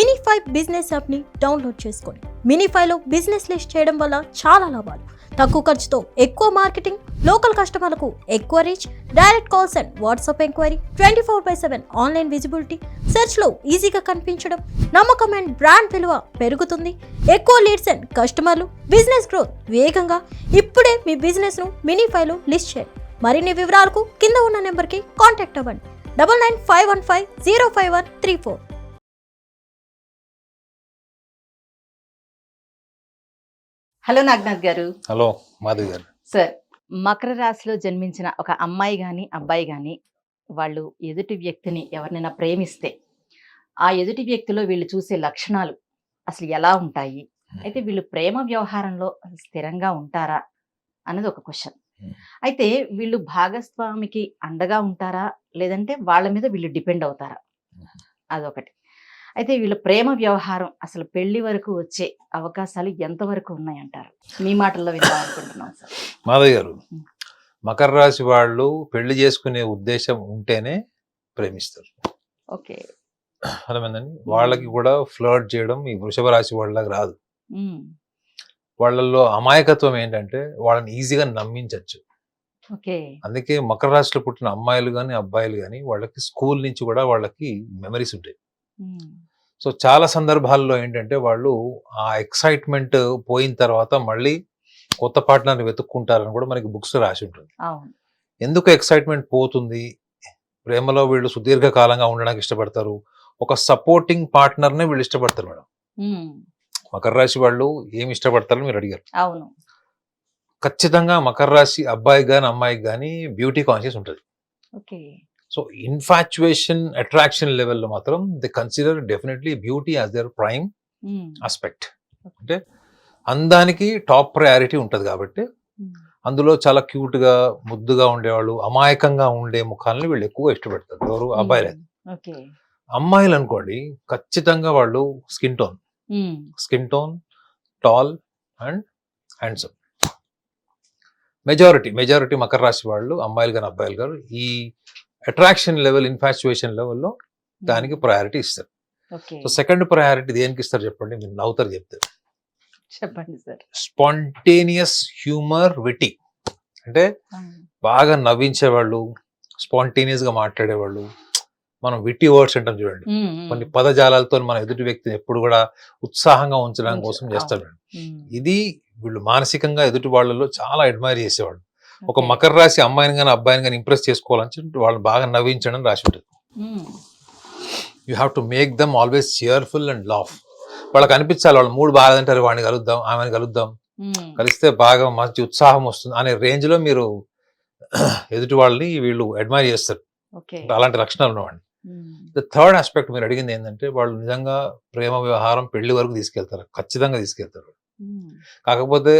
Minify business యాప్ని download చేసుకోండి. మినిఫైలో business list చేయడం వల్ల చాలా లాభాలు. తక్కువ ఖర్చుతో ఎక్కువ మార్కెటింగ్, లోకల్ కస్టమర్లకు ఎక్కువ reach, direct calls and WhatsApp enquiry, 24/7 online visibility, సెర్చ్లో ఈజీగా కనిపించడం, నమ్మకం అండ్ బ్రాండ్ విలువ పెరుగుతుంది, ఎక్కువ లీడ్స్ అండ్ కస్టమర్లు, బిజినెస్ గ్రోత్ వేగంగా. ఇప్పుడే మీ బిజినెస్ను మినిఫైలో లిస్ట్ చేయండి. మరిన్ని వివరాలకు కింద ఉన్న నెంబర్కి కాంటాక్ట్ అవ్వండి. 9951505134. హలో నాగనాథ్ గారు. హలో మాధవి గారు. సార్, మకర రాశిలో జన్మించిన ఒక అమ్మాయి కానీ అబ్బాయి కానీ వాళ్ళు ఎదుటి వ్యక్తిని ఎవరినైనా ప్రేమిస్తే ఆ ఎదుటి వ్యక్తిలో వీళ్ళు చూసే లక్షణాలు అసలు ఎలా ఉంటాయి, అయితే వీళ్ళు ప్రేమ వ్యవహారంలో స్థిరంగా ఉంటారా అన్నది ఒక క్వశ్చన్. అయితే వీళ్ళు భాగస్వామికి అండగా ఉంటారా, లేదంటే వాళ్ళ మీద వీళ్ళు డిపెండ్ అవుతారా, అదొకటి. అయితే వీళ్ళ ప్రేమ వ్యవహారం అసలు పెళ్లి వరకు వచ్చే అవకాశాలు ఎంతవరకు ఉన్నాయంటారు? మీ మాటల్లో విందాం అనుకుంటున్నాం సార్. మాధవి గారు, మకర రాశి వాళ్ళు పెళ్లి చేసుకునే ఉద్దేశం ఉంటేనే ప్రేమిస్తారు. ఓకే, అర్థమైందండి. వాళ్ళకి కూడా ఫ్లర్ట్ చేయడం ఈ వృషభ రాశి వాళ్ళకి రాదు. వాళ్ళల్లో అమాయకత్వం ఏంటంటే వాళ్ళని ఈజీగా నమ్మించవచ్చు. ఓకే, అందుకే మకర రాశిలో పుట్టిన అమ్మాయిలు కానీ అబ్బాయిలు కానీ వాళ్ళకి స్కూల్ నుంచి కూడా వాళ్ళకి మెమరీస్ ఉంటాయి. సో చాలా సందర్భాల్లో ఏంటంటే వాళ్ళు ఆ ఎక్సైట్మెంట్ పోయిన తర్వాత మళ్ళీ కొత్త పార్ట్నర్ని వెతుక్కుంటారని కూడా మనకి బుక్స్ రాసి ఉంటుంది. ఎందుకు ఎక్సైట్మెంట్ పోతుంది? ప్రేమలో వీళ్ళు సుదీర్ఘకాలంగా ఉండడానికి ఇష్టపడతారు. ఒక సపోర్టింగ్ పార్ట్నర్నే వీళ్ళు ఇష్టపడతారు మేడం. మకర రాశి వాళ్ళు ఏమి ఇష్టపడతారని మీరు అడిగారు. అవును, ఖచ్చితంగా మకర రాశి అబ్బాయికి కానీ అమ్మాయికి కానీ బ్యూటీ కాన్షియస్ ఉంటుంది. ఓకే, సో ఇన్ఫాచ్యుయేషన్ అట్రాక్షన్ లెవెల్లో మాత్రం they consider definitely beauty as their prime aspect. అంటే అందానికి టాప్ ప్రయారిటీ ఉంటుంది కాబట్టి అందులో చాలా క్యూట్గా ముద్దుగా ఉండేవాళ్ళు, అమాయకంగా ఉండే ముఖాలని వీళ్ళు ఎక్కువగా ఇష్టపడతారు. ఎవరు? అబ్బాయిలు. అమ్మాయిలు అనుకోండి, ఖచ్చితంగా వాళ్ళు skin tone, tall and handsome. Majority Makar రాశి వాళ్ళు అమ్మాయిలు కానీ అబ్బాయిలు గారు ఈ అట్రాక్షన్ లెవెల్, ఇన్ఫాచ్యుయేషన్ లెవెల్లో దానికి ప్రయారిటీ ఇస్తారు. సో సెకండ్ ప్రయారిటీ దేనికి ఇస్తారు చెప్పండి? మీరు నవ్వుతారు చెప్తే. చెప్పండి సార్. Spontaneous humour, witty. అంటే బాగా నవ్వించేవాళ్ళు, స్పాంటేనియస్ గా మాట్లాడేవాళ్ళు. మనం విటీ వర్డ్స్ అంటాం చూడండి, కొన్ని పదజాలాలతో మన ఎదుటి వ్యక్తిని ఎప్పుడు కూడా ఉత్సాహంగా ఉంచడం కోసం చేస్తారు. ఇది వీళ్ళు మానసికంగా ఎదుటి వాళ్ళలో చాలా అడ్మైర్ చేసేవాళ్ళు. ఒక మకర రాశి అమ్మాయిని కానీ అబ్బాయిని కానీ ఇంప్రెస్ చేసుకోవాలని వాళ్ళని బాగా నవ్వించడం రాసి ఉంటుంది. You have to make them always cheerful and laugh. వాళ్ళకి అనిపించాలి వాళ్ళ మూడు బాగాలంటారు, వాడిని కలుద్దాం, ఆమెను కలుద్దాం, కలిస్తే బాగా మంచి ఉత్సాహం వస్తుంది అనే రేంజ్ లో మీరు ఎదుటి వాళ్ళని వీళ్ళు అడ్మైర్ చేస్తారు. అలాంటి లక్షణాలు ఉన్నవాడిని. ద థర్డ్ ఆస్పెక్ట్ మీరు అడిగింది ఏంటంటే వాళ్ళు నిజంగా ప్రేమ వ్యవహారం పెళ్లి వరకు తీసుకెళ్తారు, ఖచ్చితంగా తీసుకెళ్తారు. కాకపోతే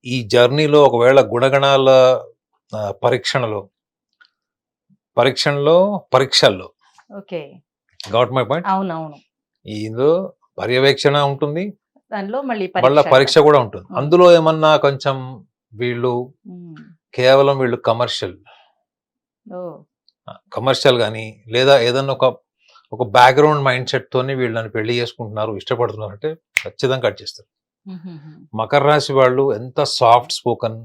ఈ జర్నీలో ఒకవేళ గుణగణాల పరీక్షల్లో గౌట్ మై పాయింట్. అవునవును, ఇందులో పర్యవేక్షణ ఉంటుంది, దానిలో మళ్ళీ పరీక్ష కూడా ఉంటుంది. అందులో ఏమన్నా కొంచెం వీళ్ళు కేవలం వీళ్ళు కమర్షియల్ కానీ లేదా ఏదన్నా ఒక బ్యాక్గ్రౌండ్ మైండ్ సెట్ తోని వీళ్ళని పెళ్లి చేసుకుంటున్నారు, ఇష్టపడుతున్నారు అంటే ఖచ్చితంగా కట్ చేస్తారు. మకర రాశి వాళ్ళు ఎంత soft spoken,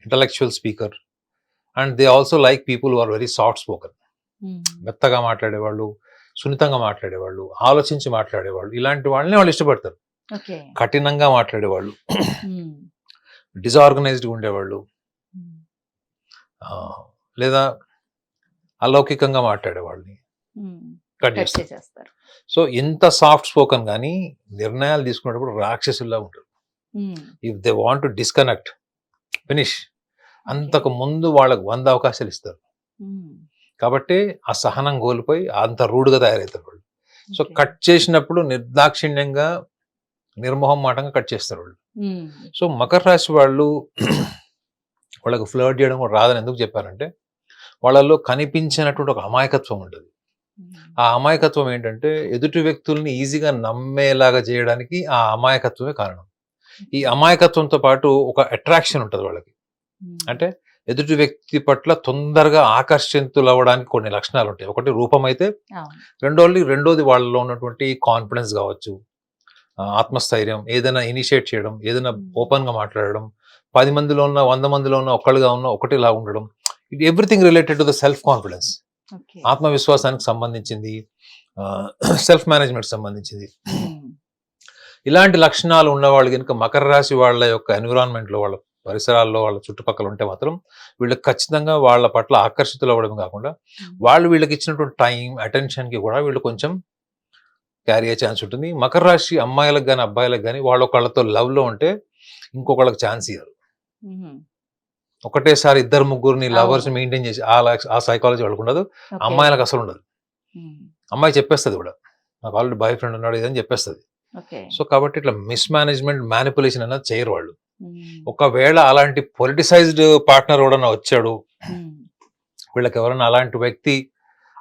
intellectual speaker, and they also like people who are very soft spoken. మెత్తగా మాట్లాడేవాళ్ళు, సున్నితంగా మాట్లాడేవాళ్ళు, ఆలోచించి మాట్లాడేవాళ్ళు, ఇలాంటి వాళ్ళని వాళ్ళు ఇష్టపడతారు. కఠినంగా మాట్లాడేవాళ్ళు, డిజార్గనైజ్డ్గా ఉండేవాళ్ళు, లేదా అలౌకికంగా మాట్లాడేవాళ్ళని కట్ చేస్తారు. సో ఎంత సాఫ్ట్ స్పోకన్ కానీ నిర్ణయాలు తీసుకునేటప్పుడు రాక్షసుల్లా ఉంటారు. If they want to disconnect, finish, అంతకు ముందు వాళ్ళకు 100 అవకాశాలు ఇస్తారు. కాబట్టి ఆ సహనం కోల్పోయి అంత రూడ్గా తయారవుతారు వాళ్ళు. సో కట్ చేసినప్పుడు నిర్దాక్షిణ్యంగా, నిర్మోహమాటంగా కట్ చేస్తారు వాళ్ళు. సో మకర రాశి వాళ్ళు వాళ్ళకు ఫ్లర్ట్ చేయడం కూడా రాదని ఎందుకు చెప్పారంటే వాళ్ళలో కనిపించినటువంటి ఒక అమాయకత్వం ఉంటుంది. ఆ అమాయకత్వం ఏంటంటే ఎదుటి వ్యక్తుల్ని ఈజీగా నమ్మేలాగా చేయడానికి ఆ అమాయకత్వమే కారణం. ఈ అమాయకత్వంతో పాటు ఒక అట్రాక్షన్ ఉంటుంది వాళ్ళకి. అంటే ఎదుటి వ్యక్తి పట్ల తొందరగా ఆకర్షితులు అవ్వడానికి కొన్ని లక్షణాలు ఉంటాయి. ఒకటి రూపం అయితే, అవును. రెండోది వాళ్ళలో ఉన్నటువంటి కాన్ఫిడెన్స్ కావచ్చు, ఆత్మస్థైర్యం, ఏదైనా ఇనిషియేట్ చేయడం, ఏదైనా ఓపెన్ గా మాట్లాడడం, 10 మందిలో ఉన్న 100 మందిలో ఉన్న ఒక్కళ్ళుగా ఉన్న ఒకటిలా ఉండడం, it everything related to the self confidence, okay. ఆత్మవిశ్వాసానికి సంబంధించింది, సెల్ఫ్ మేనేజ్మెంట్ సంబంధించింది. ఉమ్. ఇలాంటి లక్షణాలు ఉన్న వాళ్ళు కనుక మకర రాశి వాళ్ళ యొక్క ఎన్విరాన్మెంట్ లో, వాళ్ళ పరిసరాల్లో, వాళ్ళ చుట్టుపక్కల ఉంటే మాత్రం వీళ్ళకి ఖచ్చితంగా వాళ్ళ పట్ల ఆకర్షితులు అవ్వడం కాకుండా, వాళ్ళు వీళ్ళకి ఇచ్చినటువంటి టైం, అటెన్షన్ కి కూడా వీళ్ళు కొంచెం క్యారీ అయ్యే ఛాన్స్ ఉంటుంది. మకర రాశి అమ్మాయిలకు కానీ అబ్బాయిలకు కానీ వాళ్ళు ఒకళ్ళతో లవ్ లో ఉంటే ఇంకొకళ్ళకి ఛాన్స్ ఇవ్వరు. ఉమ్. ఒకటేసారి ఇద్దరు ముగ్గురిని లవర్స్ అవును. మెయింటైన్ చేసి ఆ సైకాలజీ వాళ్ళకు ఉండదు. ఓకే. అమ్మాయిలకు అసలు ఉండదు. ఉమ్. అమ్మాయి చెప్పేస్తుంది కూడా, నాకు ఆల్రెడీ బాయ్ ఫ్రెండ్ ఉన్నాడు ఇదని చెప్పేస్తుంది. ఓకే. సో కాబట్టి ఇట్లా మిస్ మేనేజ్మెంట్, మ్యానిపులేషన్ అన్నది చేయరు వాళ్ళు. ఉమ్. ఒకవేళ అలాంటి పొలిటిసైజ్డ్ పార్ట్నర్ ఎవడన్నా వచ్చాడు, ఉమ్. వీళ్ళకి ఎవరైనా అలాంటి వ్యక్తి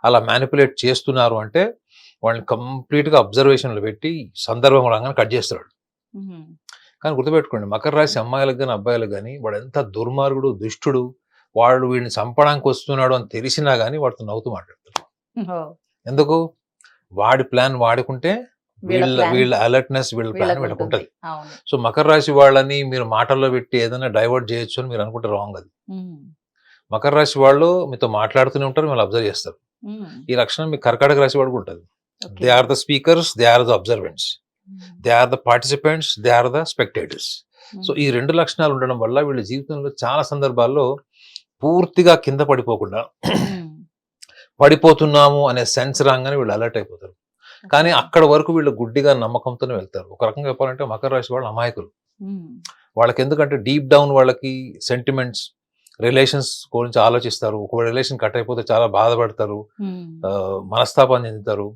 అలా మ్యానిపులేట్ చేస్తున్నారు అంటే వాళ్ళని కంప్లీట్ గా అబ్జర్వేషన్ లో పెట్టి సందర్భం రాగానే కట్ చేస్తాడు. ఉమ్. కానీ గుర్తుపెట్టుకోండి, మకర రాశి అమ్మాయిలకు కానీ అబ్బాయిలకు కానీ వాడు ఎంత దుర్మార్గుడు, దుష్టుడు, వాడు వీడిని చంపడానికి వస్తున్నాడు అని తెలిసినా కానీ వాడితో నవ్వుతూ మాట్లాడతాడు. ఓ. ఎందుకు? వాడి ప్లాన్ వాడుకుంటే వీళ్ళ plan వీళ్ళ అలర్ట్నెస్, వీళ్ళ ప్లాన్ వీళ్ళకు వీళ్ళకు ఉంటుంది. ఉంటుంది. అవును. సో మకర రాశి వాళ్ళని మీరు మాటల్లో పెట్టి ఏదైనా డైవర్ట్ చేయొచ్చు అని మీరు అనుకుంటే రాంగ్. అది ఉమ్. మకర రాశి వాళ్ళు మీతో మాట్లాడుతూనే ఉంటారు, మీరు అబ్జర్వ్ చేస్తారు. ఉమ్. ఈ లక్షణం మీ కర్కాటక రాశి వాడికి ఉంటుంది. Okay. They are the speakers, they are the observants, um. They are the participants, they are the spectators. So ఈ రెండు లక్షణాలు ఉండడం వల్ల వీళ్ళ జీవితంలో చాలా సందర్భాల్లో పూర్తిగా కింద పడిపోకుండా ఉమ్. పడిపోతున్నాము అనే సెన్స్ రాగానే వీళ్ళు అలర్ట్ అయిపోతారు. కానీ అక్కడ వరకు వీళ్ళు గుడ్డిగా నమ్మకంతోనే వెళ్తారు. ఒక రకంగా చెప్పాలంటే మకర రాశి వాళ్ళు అమాయకులు. ఉమ్. వాళ్ళకి ఎందుకంటే డీప్ డౌన్ వాళ్ళకి సెంటిమెంట్స్, రిలేషన్స్ గురించి ఆలోచిస్తారు. ఒక రిలేషన్ కట్ అయిపోతే చాలా బాధపడతారు, ఉమ్. మనస్తాపం చెందుతారు,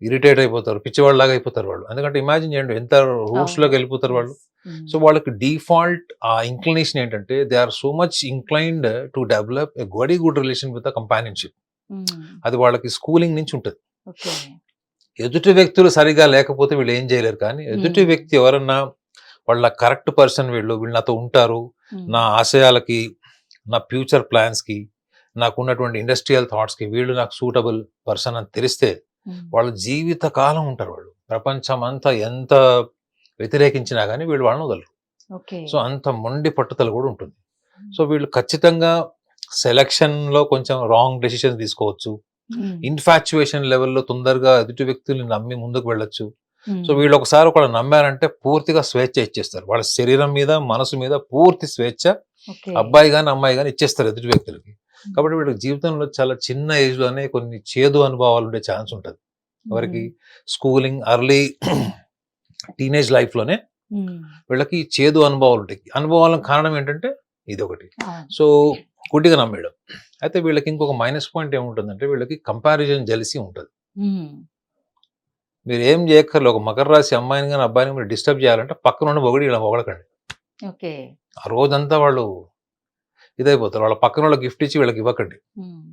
ఇరిటేట్ అయిపోతారు, పిచ్చివాళ్ళలాగా అయిపోతారు వాళ్ళు. ఎందుకంటే ఇమాజిన్ చేయండి ఎంత రూట్స్ లోకి వెళ్ళిపోతారు వాళ్ళు. ఉమ్. సో వాళ్ళకి డిఫాల్ట్ ఆ ఇంక్లినేషన్ ఏంటంటే they are so much inclined to develop a very good relation with the companionship. Um. అది వాళ్ళకి స్కూలింగ్ నుంచి ఉంటుంది. ఓకే. ఎదుటి వ్యక్తులు సరిగా లేకపోతే వీళ్ళు ఏం చేయలేరు. కానీ ఎదుటి వ్యక్తి ఎవరన్నా వాళ్ళ కరెక్ట్ పర్సన్, వీళ్ళు నాతో ఉంటారు, ఉమ్. నా ఆశయాలకి, నా ఫ్యూచర్ ప్లాన్స్ కి, నాకు ఉన్నటువంటి ఇండస్ట్రియల్ థాట్స్ కి వీళ్ళు నాకు సూటబుల్ పర్సన్ అని తెలిస్తే ఉమ్. వాళ్ళ జీవిత కాలం ఉంటారు. వాళ్ళు ప్రపంచం అంతా ఎంత వ్యతిరేకించినా కానీ వీళ్ళు వాళ్ళని వదలరు. ఓకే. సో అంత మొండి పట్టుదల కూడా ఉంటుంది. సో వీళ్ళు ఖచ్చితంగా సెలక్షన్ లో కొంచెం రాంగ్ డెసిషన్ తీసుకోవచ్చు. ఉమ్. ఇన్ఫాచ్యుయేషన్ లెవెల్లో తొందరగా ఎదుటి వ్యక్తుల్ని నమ్మి ముందుకు వెళ్ళొచ్చు. ఉమ్. సో వీళ్ళు ఒకసారి ఒకళ్ళు నమ్మారంటే పూర్తిగా స్వేచ్ఛ ఇచ్చేస్తారు. వాళ్ళ శరీరం మీద, మనసు మీద పూర్తి స్వేచ్ఛ ఓకే. అబ్బాయి గాని అమ్మాయి గాని ఇచ్చేస్తారు ఎదుటి వ్యక్తులకి. కాబట్టి వీళ్ళకి జీవితంలో చాలా చిన్న ఏజ్ లోనే కొన్ని చేదు అనుభవాలు ఉండే ఛాన్స్ ఉంటుంది. ఎవరికి? స్కూలింగ్, అర్లీ టీనేజ్ లైఫ్ లోనే ఉమ్. వీళ్ళకి చేదు అనుభవాలు ఉంటాయి. అనుభవాలకు కారణం ఏంటంటే ఇది ఒకటి. అవును. సో గుడ్డిగా నమ్మేయడం. అయితే వీళ్ళకి ఇంకొక మైనస్ పాయింట్ ఏముంటుందంటే వీళ్ళకి కంపారిజన్, జెలసీ ఉంటుంది. ఉమ్. మీరు ఏం చేయక్కర్లేదు, ఒక మకర రాశి అమ్మాయిని కానీ అబ్బాయిని మీరు డిస్టర్బ్ చేయాలంటే పక్కన ఉన్న పొగిడి ఇలా పొగడకండి. ఓకే. ఆ రోజంతా వాళ్ళు ఇదైపోతారు. వాళ్ళ పక్కన వాళ్ళకి గిఫ్ట్ ఇచ్చి వీళ్ళకి ఇవ్వకండి. ఉమ్.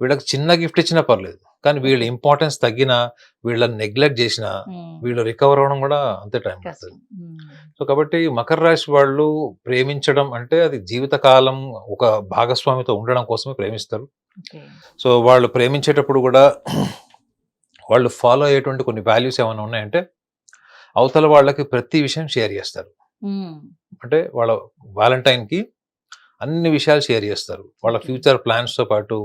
వీళ్ళకి చిన్న గిఫ్ట్ ఇచ్చినా పర్లేదు, కానీ వీళ్ళ ఇంపార్టెన్స్ తగ్గినా, వీళ్ళని నెగ్లెక్ట్ చేసినా ఉమ్. వీళ్ళు రికవర్ అవ్వడం కూడా అంతే టైం కష్టం. పడుతుంది. ఉమ్. సో కాబట్టి మకర రాశి వాళ్ళు ప్రేమించడం అంటే అది జీవితకాలం ఒక భాగస్వామితో ఉండడం కోసమే ప్రేమిస్తారు. ఓకే. సో వాళ్ళు ప్రేమించేటప్పుడు కూడా వాళ్ళు ఫాలో అయ్యేటువంటి కొన్ని వాల్యూస్ ఏమైనా ఉన్నాయంటే అవతల వాళ్ళకి ప్రతి విషయం షేర్ చేస్తారు. ఉమ్. అంటే వాళ్ళ వ్యాలంటైన్ కి అన్ని విషయాలు షేర్ చేస్తారు. వాళ్ళ Okay. ఫ్యూచర్ ప్లాన్స్ తో పాటు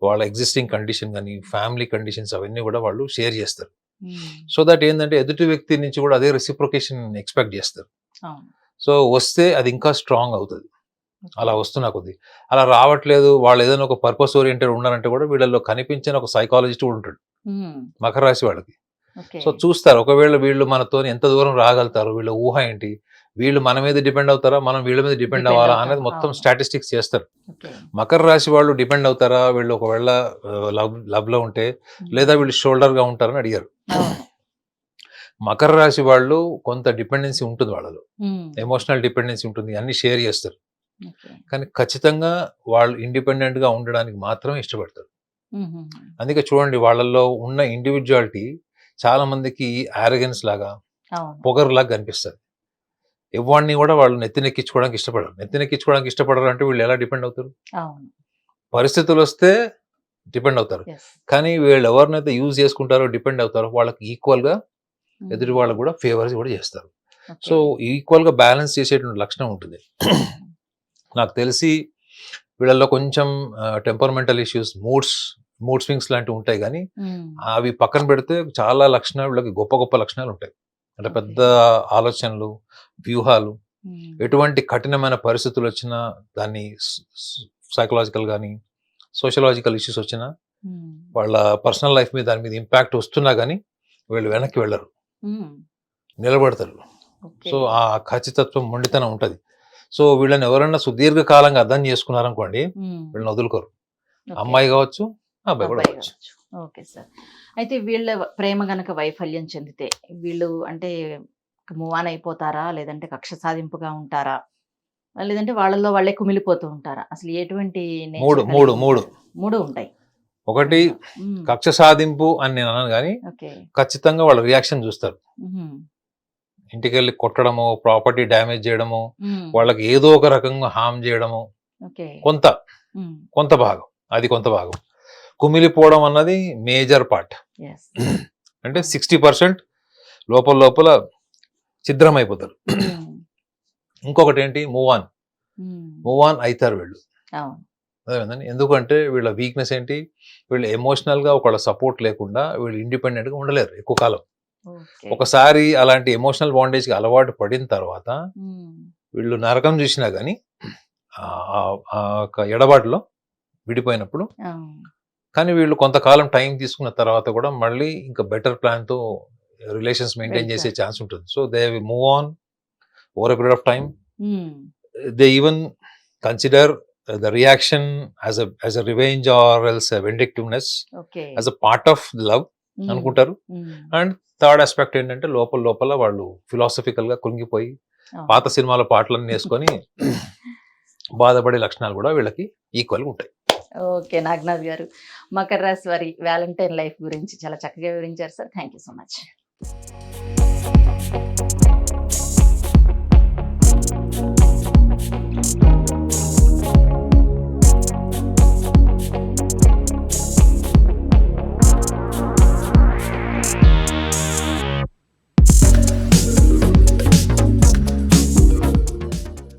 వాళ్ళ ఎగ్జిస్టింగ్ కండిషన్ కానీ ఫ్యామిలీ కండిషన్స్ అవన్నీ కూడా వాళ్ళు షేర్ చేస్తారు. ఉమ్. సో దట్ ఏంటంటే ఎదుటి వ్యక్తి నుంచి కూడా అదే రెసిప్రొకేషన్ ఎక్స్పెక్ట్ చేస్తారు. అవును. సో వస్తే అది ఇంకా స్ట్రాంగ్ అవుతుంది. ఓకే. అలా వస్తున్నా కొద్ది అలా రావట్లేదు, వాళ్ళు ఏదైనా ఒక పర్పస్ ఓరియంటెడ్ ఉన్నారంటే కూడా వీళ్ళలో కనిపించిన ఒక సైకాలజిస్ట్ కూడా ఉంటాడు ఉమ్. మకర రాశి వాళ్ళకి. ఓకే. సో చూస్తారు ఒకవేళ వీళ్ళు మనతో ఎంత దూరం రాగలుగుతారు, వీళ్ళ ఊహ ఏంటి, వీళ్ళు మన మీద డిపెండ్ అవుతారా, మనం వీళ్ళ మీద డిపెండ్ Depend అవ్వాలా అవుతాం. అనేది మొత్తం అవును. స్టాటిస్టిక్స్ చేస్తారు. ఓకే. మకర రాశి వాళ్ళు డిపెండ్ అవుతారా, వీళ్ళు ఒకవేళ లవ్ లో ఉంటే, ఉమ్. లేదా వీళ్ళు షోల్డర్ గా ఉంటారని అడిగారు. అవును. మకర రాశి వాళ్ళు కొంత డిపెండెన్సీ ఉంటుంది, వాళ్ళలో ఉమ్. ఎమోషనల్ డిపెండెన్సీ ఉంటుంది, అన్ని షేర్ చేస్తారు. ఓకే. కానీ ఖచ్చితంగా వాళ్ళు ఇండిపెండెంట్ గా ఉండడానికి మాత్రమే ఇష్టపడతారు. ఉమ్. అందుకే చూడండి వాళ్ళల్లో ఉన్న ఇండివిజువాలిటీ చాలా మందికి ఆరగెన్స్ లాగా, అవును. పొగరులాగా కనిపిస్తుంది. ఎవరిని కూడా వాళ్ళు నెత్తినెక్కించుకోవడానికి ఇష్టపడరు అంటే వీళ్ళు ఎలా డిపెండ్ అవుతారు? అవును. పరిస్థితులు వస్తే డిపెండ్ అవుతారు. Yes. కానీ వీళ్ళు ఎవరినైతే యూజ్ చేసుకుంటారో, డిపెండ్ అవుతారో వాళ్ళకి ఈక్వల్ గా ఎదుటి వాళ్ళకు కూడా ఫేవర్స్ కూడా చేస్తారు. సో ఈక్వల్ గా బ్యాలెన్స్ చేసేటువంటి లక్షణం ఉంటుంది. నాకు తెలిసి వీళ్ళల్లో కొంచెం టెంపర్మెంటల్ ఇష్యూస్, మూడ్ స్వింగ్స్ లాంటివి ఉంటాయి, కానీ అవి పక్కన పెడితే చాలా లక్షణాలు వీళ్ళకి గొప్ప గొప్ప లక్షణాలు ఉంటాయి. అంటే పెద్ద ఆలోచనలు, వ్యూహాలు, ఎటువంటి కఠినమైన పరిస్థితులు వచ్చినా, దాన్ని సైకలాజికల్ కానీ సోషలాజికల్ ఇష్యూస్ వచ్చినా, వాళ్ళ పర్సనల్ లైఫ్ మీద దాని మీద ఇంపాక్ట్ వస్తున్నా కానీ వీళ్ళు వెనక్కి వెళ్ళరు, నిలబడతారు. సో ఆ ఖచ్చితత్వం, మొండితనం ఉంటుంది. సో వీళ్ళని ఎవరైనా సుదీర్ఘకాలంగా అర్థం చేసుకున్నారనుకోండి, వీళ్ళని వదులుకోరు. అమ్మాయి కావచ్చు, అబ్బాయి కూడా కావచ్చు. Okay sir. అయితే వీళ్ళ ప్రేమ గనక వైఫల్యం చెందితే వీళ్ళు అంటే మూవ్ ఆన్ అయిపోతారా, లేదంటే కక్ష సాధింపుగా ఉంటారా, లేదంటే వాళ్ళలో వాళ్ళే కుమిలిపోతూ ఉంటారా? అసలు ఎటువంటి మూడు ఉంటాయి. ఒకటి కక్ష సాధింపు అని నేను అన్నాను, కానీ ఖచ్చితంగా వాళ్ళ రియాక్షన్ చూస్తారు. ఇంటికి వెళ్ళి కొట్టడము, ప్రాపర్టీ డ్యామేజ్ చేయడము, వాళ్ళకి ఏదో ఒక రకంగా హామ్ చేయడము, కొంత భాగం, అది కొంత భాగం. కుమిలిపోవడం అన్నది మేజర్ పార్ట్. అంటే 60% లోపల ఛిద్రమైపోతారు. ఇంకొకటి ఏంటి, మూవ్ ఆన్ అవుతారు వీళ్ళు. అదేవిధంగా ఎందుకంటే వీళ్ళ వీక్నెస్ ఏంటి, వీళ్ళు ఎమోషనల్ గా ఒకళ్ళ సపోర్ట్ లేకుండా వీళ్ళు ఇండిపెండెంట్ గా ఉండలేరు ఎక్కువ కాలం. ఒకసారి అలాంటి ఎమోషనల్ బాండేజ్ కి అలవాటు పడిన తర్వాత వీళ్ళు నరకం చూసినా గానీ ఎడబాటులో విడిపోయినప్పుడు, కానీ వీళ్ళు కొంతకాలం టైం తీసుకున్న తర్వాత కూడా మళ్ళీ ఇంకా బెటర్ ప్లాన్ తో రిలేషన్స్ మెయింటైన్ చేసే ఛాన్స్ ఉంటుంది. So they move on over a period of time. They even consider the reaction as a revenge or else a vindictiveness, as a part of love అనుకుంటారు. And third aspect ఏంటంటే లోపల వాళ్ళు philosophical గా కుంగిపోయి పాత సినిమాల పాటలన్నీ వేసుకొని బాధపడే లక్షణాలు కూడా వీళ్ళకి ఈక్వల్ గా ఉంటాయి. ఓకే, నాగనాథ్ గారు, మకర రాశి వారి వ్యాలంటైన్ లైఫ్ గురించి చాలా చక్కగా వివరించారు sir. Thank you so much.